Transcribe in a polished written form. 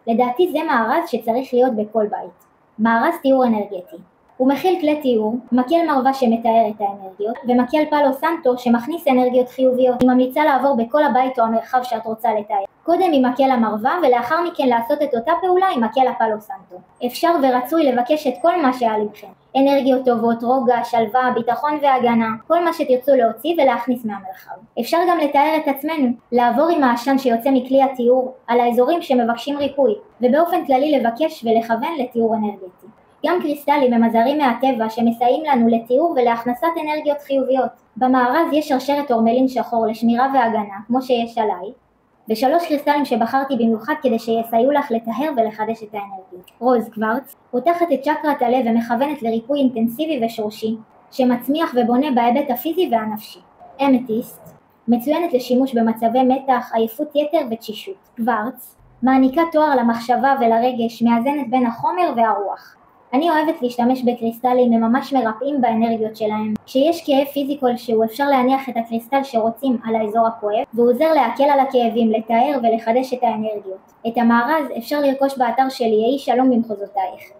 לדעתי זה מארז שצריך להיות בכל בית. מארז תיאור אנרגטי. הוא מכיל כלי תיאור, מקל מרווה שמתאר את האנרגיות, ומקל פאלו סנטו שמכניס אנרגיות חיוביות. היא ממליצה לעבור בכל הבית או המרחב שאת רוצה לתאר. קודם עם מקל המרווה ולאחר מכן לעשות את אותה פעולה עם מקל הפאלו סנטו. אפשר ורצוי לבקש את כל מה שהיה לבכם. אנרגיות טובות, רוגע, שלווה, ביטחון והגנה, כל מה שתרצו להוציא ולהכניס מהמרחב. אפשר גם לתאר את עצמנו, לעבור עם העשן שיוצא מכלי התיאור על האזורים שמבקשים ריפוי, ובאופן כללי לבקש ולכוון לתיאור אנרגטי. גם קריסטלים הם עזרים מהטבע שמסייעים לנו לתיאור ולהכנסת אנרגיות חיוביות. במארז יש שרשרת אורמלין שחור לשמירה והגנה, כמו שיש עליי, ו3 קריסטלים שבחרתי במיוחד כדי שיסייעו לך לטהר ולחדש את האנרגיות. רוז קוורץ פותחת את צ'קרת הלב ומכוונת לריפוי אינטנסיבי ושורשי, שמצמיח ובונה בהיבט הפיזי והנפשי. אמתיסט מצוינת לשימוש במצבי מתח, עייפות יתר ותשישות. קוורץ מעניקה תואר למחשבה ולרגש, מאזנת בין החומר והרוח. אני אוהבת להשתמש בקריסטלים, הם ממש מרפאים באנרגיות שלהם. כשיש כאב פיזי כלשהו אפשר להניח את הקריסטל שרוצים על האזור הכואב, והוא עוזר להקל על הכאבים, לתאר ולחדש את האנרגיות. את המארז אפשר לרכוש באתר שלי, יהי שלום במחוזותייך.